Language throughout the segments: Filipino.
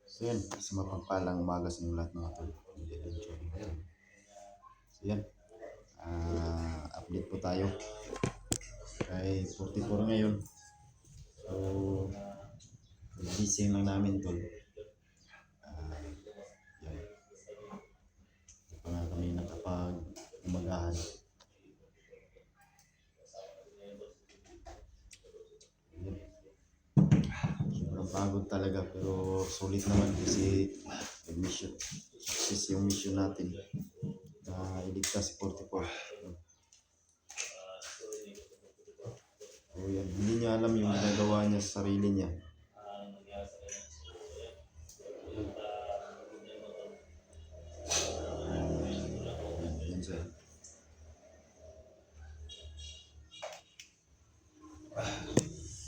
So yan, sa mapagpalang umaga sa inyo lahat mga tol. So yan, update po tayo kay 44 ngayon. So, gising lang namin tol. Yan. Hindi pa nga kami nakapag-umagahan. Sobrang pagod talaga pero sulit naman kasi mission. Success yung mission natin na iligtas si 44. So yan, hindi niya alam yung ginagawa niya sa sarili niya. Yan siya.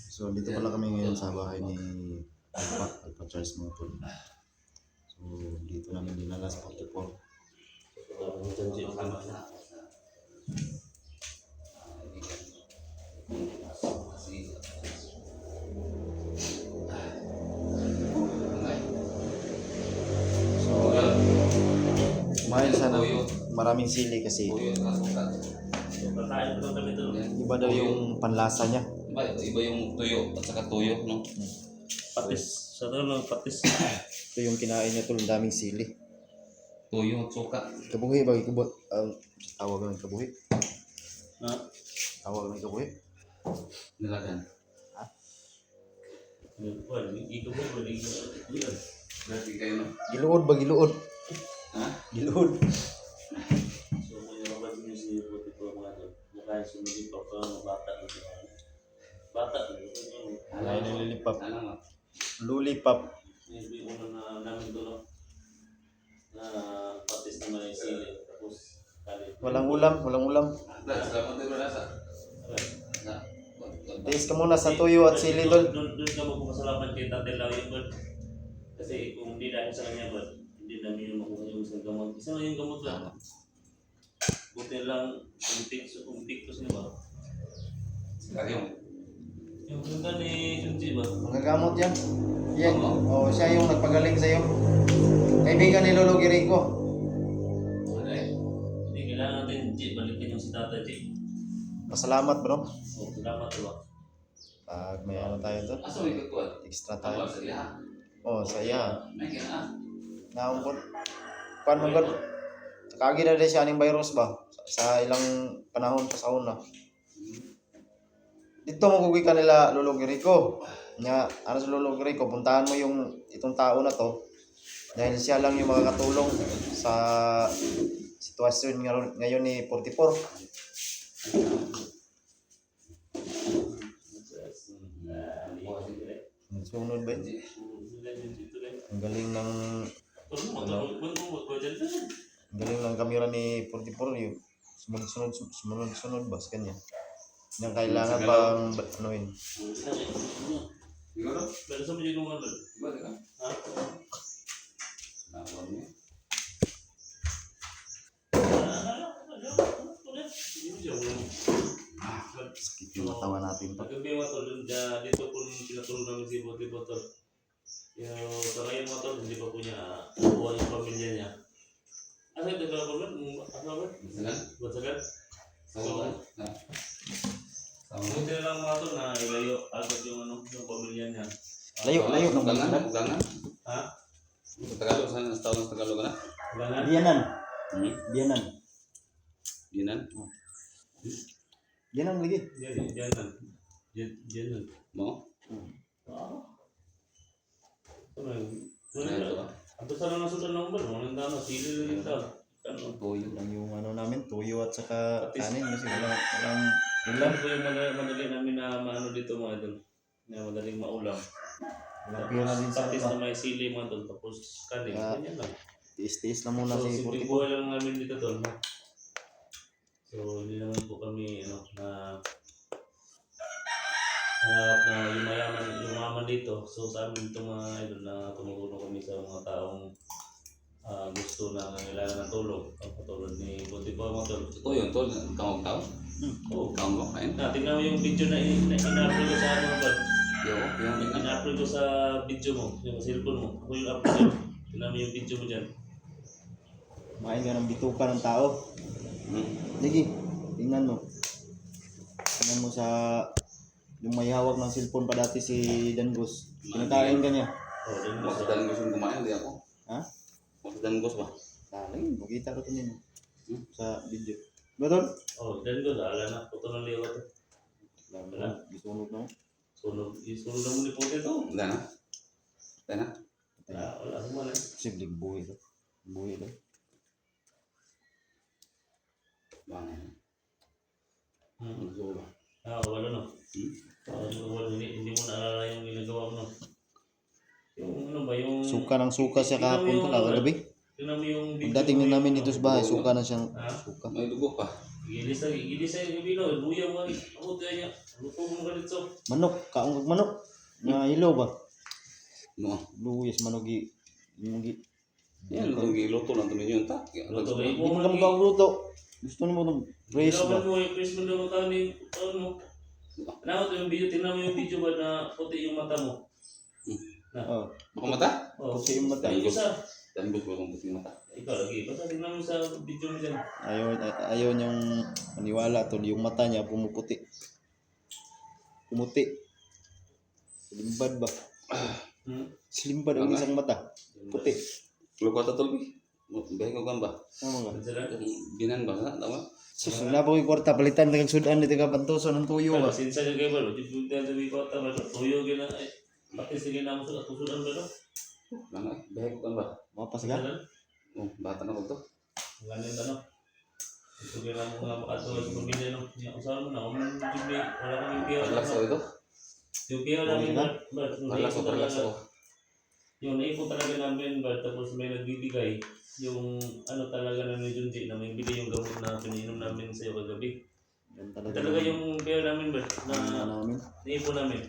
So dito pala kami ngayon sa bahay ni Alpha Charles mga tol. So dito namin dinala sa 44. So kumain sana maraming sili kasi iba daw yung panlasa niya. Iba yung tuyo at saka tuyo, no? Patis. Sa dulo, patis. Ito yung kinain niya tol, daming sili. Tuyo at suka. Kabuhi ba? Tawag ng kabuhi? Ha? Tawag ng kabuhi? Nilagan. Ikaw mo, ikaw. Berarti kayo, no? Giluod ba? Giluod? Ha? Giluod. So, kung yung mga niyo si Puti po mga ito, mukha yung sumigit pa mga bata. Bata. Ay, nililipap. Ano nga? Lulipap. Yung una na namin doon, na patis na may sili. Tapos, kalit. Walang ulam, walang ulam. Salamat din rasa. Taste ka muna sa tuyo at sili tol. Doon ka magpapasalamat kay Tatay Lawi, Bud. Kasi kung hindi dahil sa kanya, Bud, hindi namin yung makuha yung isang gamot. Isa nga yung gamot lang. Buti lang, umtik to siya ba? Kayo. Yung ganda ni Junji ba? Mga gamot yan. Yan. Oh, siya yung nagpagaling sa'yo. Kaibigan ni Lolo Girico. Ano eh? Hindi kailangan natin, G, balikan yung si Tata G. Pasalamat bro. Oh, salamat ba? Pag may ano tayo doon, Asa may katuan? extra Tawag tayo. sa liha. Oh, saya. May kina. Naungkot. Kuan mo god. Kagi na din siya aning virus ba? Sa ilang panahon pa sa una. Dito mo kugi ka nila Lolo Girico. Nya, ano sa Lolo Girico, puntahan mo yung itong tao na to. Dahil siya lang yung makakatulong sa sitwasyon ngayon ni 44. Sunod ba? Ang galing ng kamera ni 44 yun. Sumunod ba sa kanya? Yung kailangan pang anuin. Siguro? Pero sa mga yung ano? Iba ka? Ha? Nakawag mo. Sakit yung matawa natin pa. Pagkabi mo tol, dito po pinatulong namin si Bote Botol. Yung sa ngayon mo tol, hindi pa po niya nakuha yung pamilya niya. Asa ito ka po ba? Asa ba? Misalan? Basagan? Sawagan? Ha? Sawagan? Buti na lang mga tol na ilayo agad yung ano, yung pamilya niya. Layo ng Ugangan? Ugangan? Ha? Sa Tagalog, saan sa taon sa Tagalog ka na? Gangan? Biyanan. Hmm? Biyanan. Dinan? Biyanan lagi. Diyan. Mo? Ano ito ba? Ato sana nasudan ng bar, walang dama, sili rin ito. Ano? Tuyo. Lang yung ano namin, tuyo at saka kanin kasi walang Ulam po yung madali namin na maano dito mga idol. Na madaling maulam. walang pira din sa Tapos iba. na may sili mga idol, tapos kanin. Ganyan lang. Tiis-tiis na muna So, si simple 44. buhay lang namin dito tol. So, hindi naman po kami, na hanap na yumaman dito. So, sa amin itong mga idol na tumutulong kami sa mga taong gusto na kailangan ng tulong. Ang katulad ni Bunti po mga tol. Ito yun, tol. Kamag tao? Oo. Kamag kain? Tingnan mo yung video na in-upload ko sa ano ba? Yung In-upload ko sa video mo, yung cellphone mo. Ako yung upload yun. Tingnan mo yung video mo dyan. Kumain ka ng bituka ng tao. Sige, tingnan mo. Tingnan mo sa yung may hawak ng cellphone pa dati si Dangos. Kinakain ka niya. Oh, din mo Mas sa... danggos yung kumain, di ako. Ha? Mas danggos ba? Talay, makita ko ito niyo sa video. Betul? Oh, dan ko ala na. Puto ng liwa to. Wala. Gisunod na. Sunog na mo ni puti to. Wala na? Wala na? Wala naman eh. Siglig buhay ito. Buhay ito. Bang. Hmm. Gusto ko ba? Wala no. Wala, hindi mo naalala yung ginagawa mo no. Yung ano ba, yung... Suka ng suka siya kahapon to, kagabi. Tingnan mo yung video. Pagdating na namin dito sa bahay, Oo. suka na siyang Ha? suka. May dugo pa. Gilisa yung bino. Luya mo nga. Ako tayo niya. Luto mo nga dito. Manok, kaong kag manok. Nga ilaw ba? No. Luyas manok yung Yan, itong giluto lang ito yung tak. Luto ba? Hindi mo lang ba luto? Gusto mo itong brace ba? Ilawan mo yung Chris mo naman taon mo. Ano ito yung video? Tingnan mo yung video ba na puti yung mata mo? Oh, Ako mata? Oh. puti yung mata. Yung isa. Danggos ba kung puting mata? Ikaw lagi. Basta tingnan mo sa video mo dyan. Ayaw niyang maniwala to, yung mata niya pumuputi. Pumuti. Silimbad ba? Silimbad ang isang mata. Puti. Luko ta tolbi. Bahay ko gamba. Tama ka? Sila. Binan ba? Tama? Sus, wala po yung kwarta, palitan ng sudan dito ka pantuso ng tuyo ba? Sinsa ka kayo ba? Di puti sa may kota ba? Tuyo gina. Pati sige na mo sa tusudan ba? Lama, bahay ko gamba. Mapas ka? Oh, bata na ko to. Ganyan ano. Ito gina mo nga makatuwa sa pamilya no. Usahan mo na. Wala kang yung kiyaw. Relax ako ito. Yung kiyaw namin ba? Relax ako, relax ako. Yung naipon talaga namin ba? Tapos may nagbibigay. Yung ano talaga na ni Junji na may bigay yung gamot na pininom namin sa iyo kagabi. Yan Talaga yung kiyaw namin ba? Na namin. naipon namin.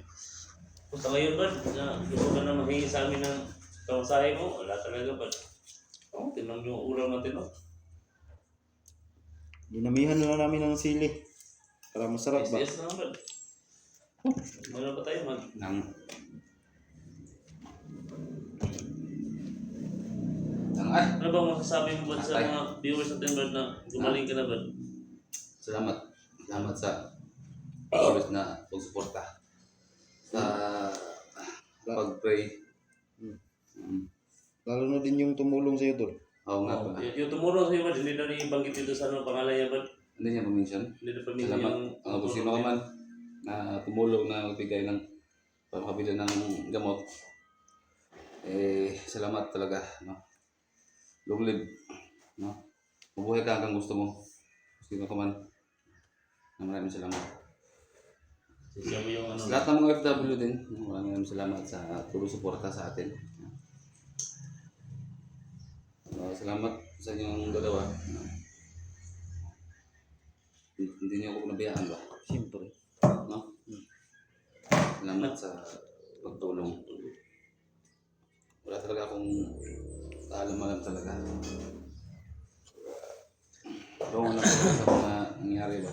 Kung sa ngayon ba? Na gusto ka na maghingi sa amin ng kawasahe mo? Wala talaga ba? Oh, tinang yung ulam natin no? Dinamihan na lang namin ng sili. Para masarap ba? SDS na ba? Meron pa tayo mag... Nang ay, Ano bang masasabi mo ba sa Atay. mga viewers natin ba na gumaling ka na ba? salamat. Salamat sa always na pagsuporta. Sa pag-pray. Lalo na din yung tumulong sa'yo tol. Oo nga pa. Yung tumulong sa'yo ba, hindi na rin ibanggit dito sa ano, pangalan niya ba? Hindi niya pa-mention. Hindi na pamilya Salamat. yung... Kung sino ka man na tumulong na magbigay ng pangkabili ng gamot. Salamat talaga. No? Long live. No? Mabuhay ka hanggang gusto mo. Sino ka man. Maraming salamat. Siya mo yung ano... Sa lahat ng mga FW din, maraming salamat sa tulong suporta sa atin. Salamat sa inyong dalawa. Hindi niyo ako nabayaan ba? Siyempre. No? Salamat sa pagtulong. Wala talaga akong kaalam-alam talaga. Pero wala talaga sa mga nangyari ba?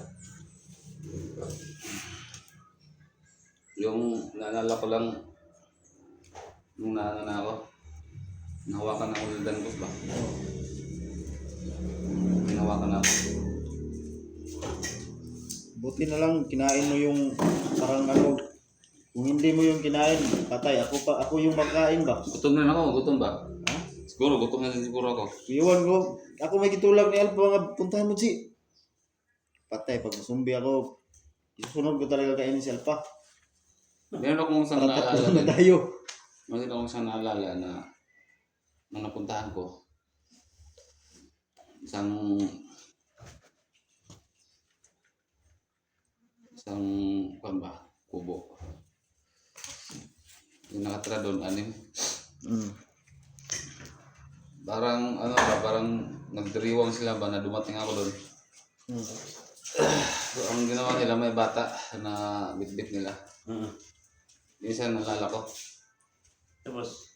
Yung naalala ko lang nung naana ako, nahawakan ako ng Dangos ba? Hinawakan ako. Buti na lang kinain mo yung parang ano. Kung hindi mo yung kinain, patay. Ako yung magkain ba? Gutom na ako, gutom ba? Ha? Siguro, gutom na siguro ako. Iwan ko. Ako may gitulag ni Alpo nga puntahan mo si. Patay, pag masumbi ako, isusunod ko talaga kainin si Alpa. Meron akong isang Para tatlo naalala na din. tayo. Meron akong isang naalala na nung napuntahan ko, isang kwan ba, kubo. Yung nakatira doon, 6. Parang ano ba, parang nagdiriwang sila ba na dumating ako doon. So, ang ginawa nila, may bata na bitbit nila. Yung isa nalala ko. Tapos,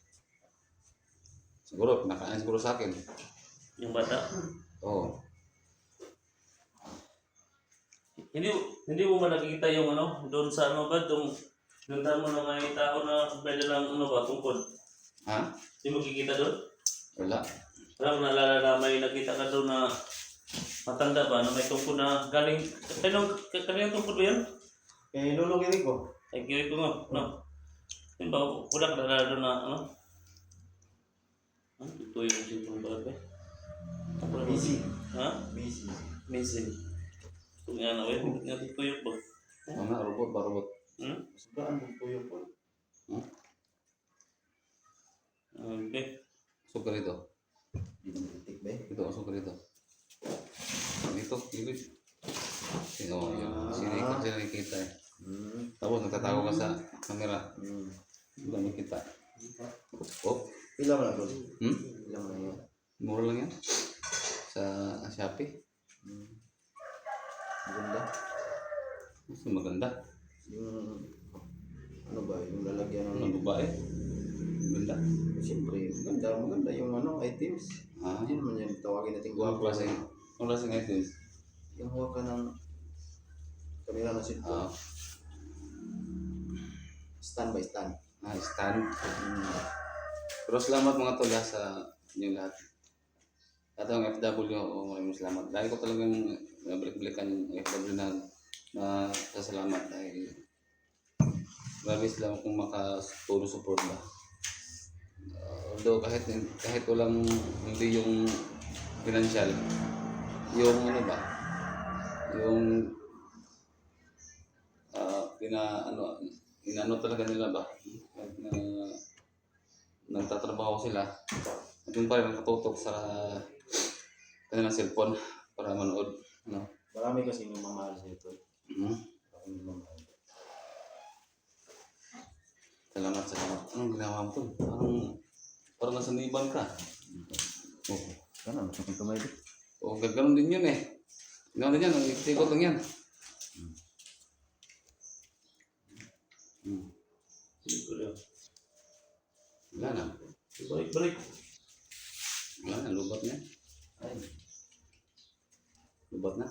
Siguro, pinakain siguro sa akin. yung bata. Oo. Hindi mo ba nakikita yung ano, doon sa ano ba, Ganda mo na may tao na pwede lang ano ba, tungkod. Ha? Hindi mo kikita doon? Wala. Parang naalala na may nakita ka doon na matanda ba, na may tungkod na galing, kanino tungkod ba yan? Kay Lolo Rico. Ay, kiwi ko nga, no? Yun ba, wala ka nalala doon na, ano? Ito yung sintong bagay. Busy. Ha? Busy. Amazing. Kung nga na, wait, nga tutuyok ba? Ano, robot ba, robot? Hmm? Sobrang tuyo po. Okay. Sukar ito. Dinamitik ba eh? Ito, ang sukar ito. Ito, gilid. Ito, yun. Sinikot kasi nakikita eh. Tapos nagtatago ka sa camera. Hindi ba makita? Oh, Ilang na doon? Ilang na yan? mura lang yan. Sa Shopee. Maganda. Mas maganda. Yung ano ba, yung lalagyan ng Ang babae. Maganda. siyempre, maganda yung ano, items. Ah, Hindi naman yan tawagin natin Ang guwapo. klase. Ang klase ng items. Yung huwag ka ng kamera na cellphone. Stand by stand. Stand. Pero salamat mga tol sa inyong lahat. At ang FW, maraming salamat. Dahil ko talagang balik-balikan yung FW na sasalamat dahil grabe sila kung makatulong support ba. Although kahit walang hindi yung financial, yung ano ba, yung inano talaga nila ba, na nagtatrabaho sila, at yung pa rin nakatutok sa kanilang cellphone para manood. No? Marami kasi yung mamahal sa ito. Maraming mamahal. Salamat. Anong ginawa mo to? Parang nasa niban ka. Oo. Ganun, sakit kamay din. Oo, gano'n din yun eh. Gano'n din yan, ikot lang yan. Hindi ko lang. Wala na. Balik. Wala na, lubat na. Ay, Lubat na.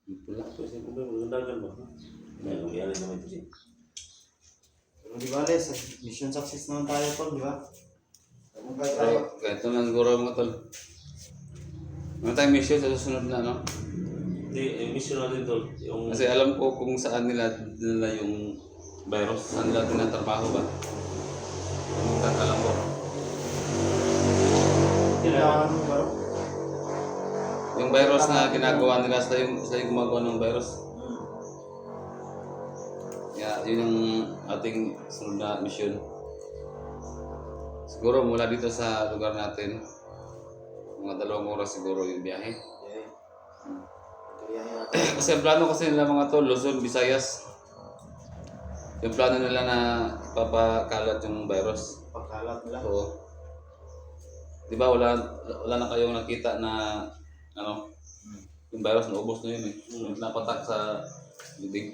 Ang pula. Kasi kung ba, magandaan ba? May nangyari naman ito siya. pero di ba Les, mission success naman tayo po, di ba? Tagumpay tayo. Pero ito lang siguro mga tol. Ano tayong mission sa susunod na, no? Hindi, mission natin to. Yung Kasi alam ko kung saan nila yung virus. Saan nila tinatrabaho ba? Alam ko. Kailangan mo ba? Yung virus na ginagawa nila, sila yung gumagawa ng virus. Yeah, yun yung ating sunod na mission. Siguro mula dito sa lugar natin, mga 2 oras siguro yung biyahe. Okay. Kariyahin natin. Kasi ang plano kasi nila mga tol, Luzon, Visayas. Yung plano nila na ipapakalat yung virus. Pagkalat nila. So, di ba wala na kayong nakita na ano, yung virus na ubos na yun eh. Napatak sa bibig.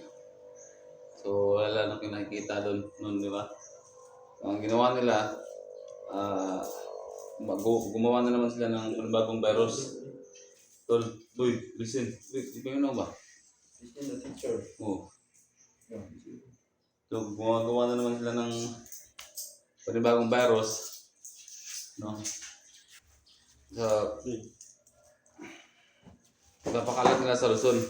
So, wala na kayong nakikita doon, di ba? Ang ginawa nila, gumawa na naman sila ng bagong virus. Tol, boy, listen. Wait, di ba yun ba? Listen the teacher. Oo. Yeah. So, gumagawa na naman sila ng panibagong virus. No? So, ipapakalat nila sa Luzon.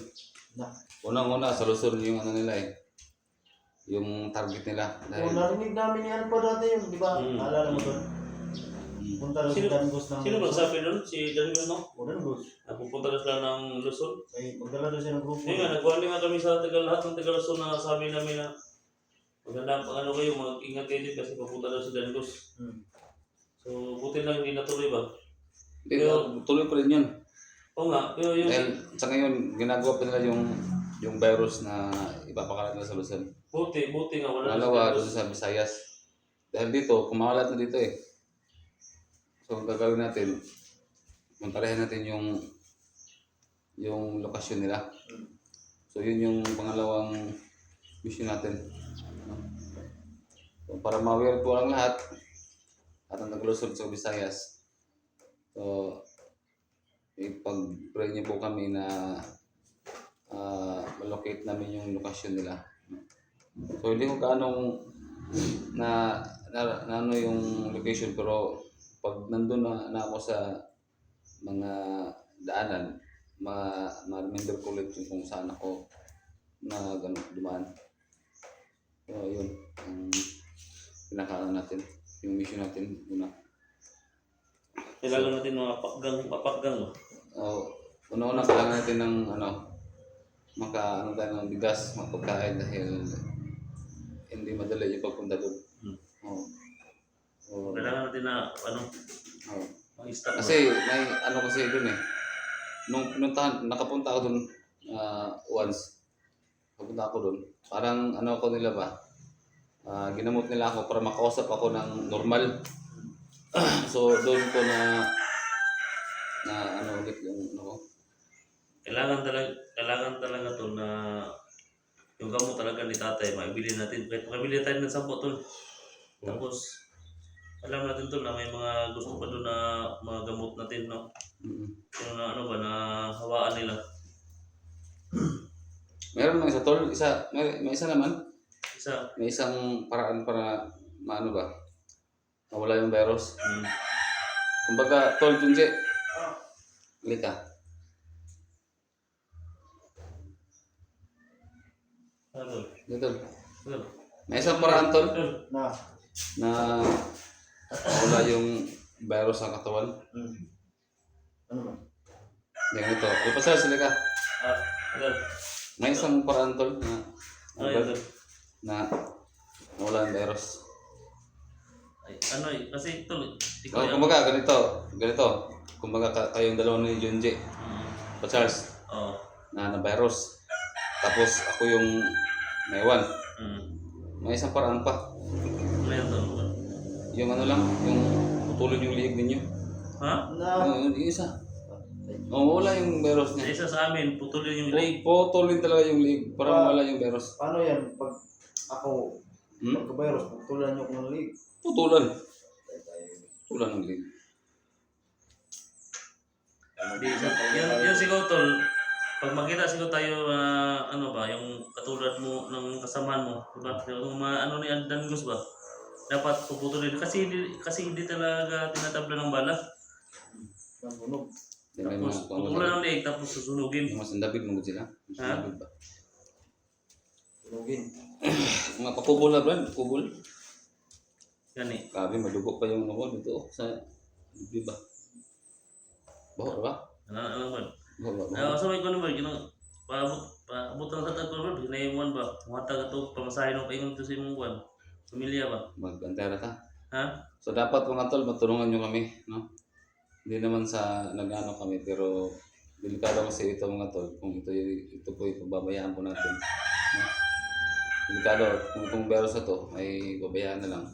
Na. Unang-una sa Luzon yung ano nila eh. Yung target nila. Oh, narinig namin yan pa dati yun, di ba? Naalala mo doon? Punta doon si Dangus ng... Sino magsabi doon? Si Dangus, no? O Dangus. Napupunta na sila ng Luzon. Ay, magdala doon siya ng grupo. Hindi nga, nagwali nga kami sa lahat ng taga Luzon na sabi namin na maganda pang ano kayo, mag-ingat kayo din kasi papunta daw si Dangus. So, buti lang hindi natuloy ba? Hindi, tuloy pa rin yun. Oo nga, pero yung... Dahil sa ngayon, ginagawa pa nila yung virus na ipapakalat nila sa Luzon. Buti nga, wala na si Pangalawa, Dangus. doon sa Visayas. Dahil dito, kumakalat na dito eh. So, ang gagawin natin, puntarehan natin yung lokasyon nila. So, yun yung pangalawang mission natin. So, para ma-aware po ang lahat at ang naglusod sa Visayas. So, ipag-pray niyo po kami na malocate namin yung lokasyon nila. So hindi ko gaano na ano yung location, pero pag nandun na ako sa mga daanan, ma-remember ko ulit kung saan ako na gano'n dumaan. So yun, ang pinakaano natin, yung mission natin una. Kailangan natin mga mapakgang. Una-una kailangan natin ng ano tayo ng bigas, mga pagkain dahil hindi madali yung pagpunta doon. Hmm. Oo. Oo. Kailangan natin na, Oo. mag-stop. Kasi may kasi doon eh. Nung nakapunta ako doon once. Nakapunta ako doon. Parang ako nila ba? Ginamot nila ako para makausap ako ng normal. So doon ko na ulit yung Kailangan talaga to na yung gamot talaga ni tatay, maibili natin. Kahit makabili tayo ng 10 tol. Tapos, alam natin to na may mga gusto pa doon na mga gamot natin, no? Yung na na hawaan nila. Meron mga isa tol, may isa naman. Isa. May isang paraan para maano ba? Mawala yung virus. Kumbaga, tol, Junji. Ulit ka. Ano? Dito. Ano? May isang paraan tol Na. na mawala yung virus sa katawan. Ano ba? Yan ito. Ipasal sila ka. Ano? May isang paraan tol Ano yun? na mawala yung virus. Kasi tol, ikaw yung... Kumbaga, ganito. Kumbaga, kayong dalawa ni Junji. Charles. Oo. Na virus. Tapos ako yung may one. May isang paraan pa. Ano yun tol? Yung lang, yung putulin yung liig ninyo. Ha? Yung isa. Wala yung virus Sa niya. isa sa amin, putulin yung leg. Putulin talaga yung liig para mawala yung virus. Paano yan? Pag ako, pagka-virus, putulan nyo ko ng lig. Putulan. Putulan ng liig. Yan siguro tol, pag makita siguro tayo na yung katulad mo ng kasamahan mo, diba? Yung mga ni Dangus ba? Dapat puputulin kasi hindi talaga tinatabla ng bala. Nabunog. Tapos putulan ng leeg tapos susunugin. Mas David mo sila. Ha? David ba? Sunugin. Mga papubol na brand, papubol. Yan eh. Grabe, madugo pa yung dito sa di ba? Baho ba? Ano ba? Baho. So may kuno ba paabot ang tatag ko ron, hinayuan ba? Matag ato pamasahe ng paingon to sa imong kuan. Pamilya ba? Magbantera ta. Ha? So dapat mga tol, matulungan nyo kami, no? Hindi naman sa nag-ano kami, pero delikado kasi ito mga tol, kung ito po ipababayaan po natin. No? Delikado, kung itong virus na to, ay babayaan na lang.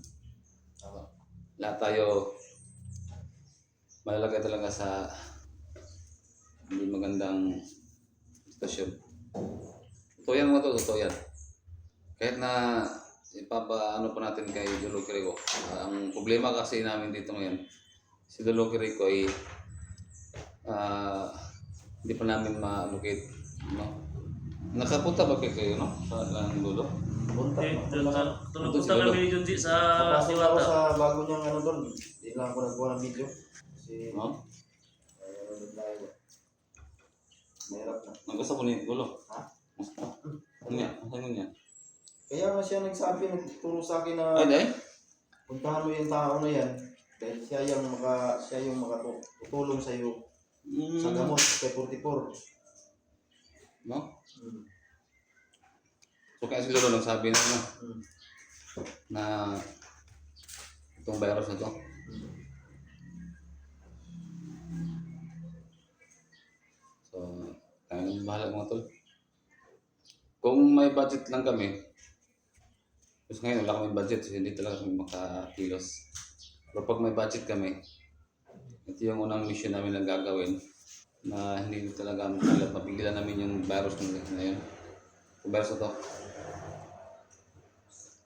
Lahat tayo malalagay talaga sa hindi magandang sitwasyon. Totoo yan mga tol, totoo yan. Kahit na ipapaano pa natin kay Dolo Quirico. Ang problema kasi namin dito ngayon, si Dolo Quirico ay hindi pa namin ma-allocate, no? Nakapunta ba kayo, no? Sa Lolo? Punta. Punta kami ni Junji sa Papasok ako Diwata. sa bago niyang doon. Hindi lang ako nagkuha ng video. Kasi, No? mahirap na. Nagkasa mo ni Lolo? Ha? Ano niya? Ano niya? Kaya nga siya nagsabi, nagturo sa akin na Ay, dahil? puntahan mo yung tao na yan. Dahil siya yung makatutulong sa iyo sa gamot kay 44. No? So kaya si Lolo nagsabi na na itong virus na to. So, kayang bahala mga tol. Kung may budget lang kami, kasi ngayon wala kami budget, so hindi talaga kami makakilos. Pero pag may budget kami, ito yung unang mission namin na gagawin na hindi talaga mapigilan namin yung virus na yun. Yung virus na to.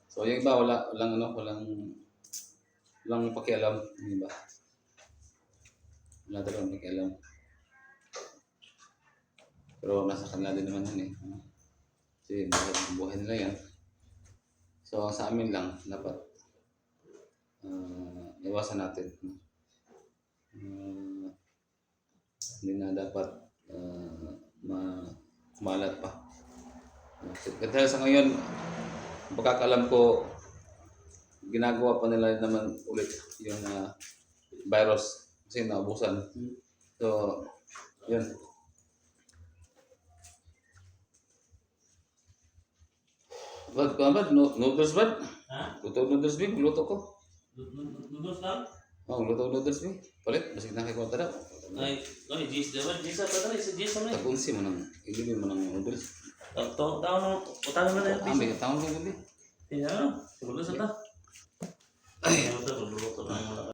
So yung iba walang pakialam, yung iba. Wala talagang pakialam. Pero nasa kanila din naman yun eh. Kasi buhay nila yan. So sa amin lang dapat iwasan natin. Hindi na dapat kumalat pa. Kasi sa ngayon, pagkakalam ko, ginagawa pa nila naman ulit yung virus kasi naubusan. So, yun. Bad, noodles bad? Ha? Luto noodles big, luto ko. Noodles lang? Oh, luto noodles big. Palit, basig na kay kwarta daw. Ay, Jis, diba? Jis, apa tadi? Si Jis ano? Tapunsi mo nang, ilibin mo ng noodles. Tahu na, utang na tayo. Ambil, taon ko gabi. Tingnan ano? Noodles ata.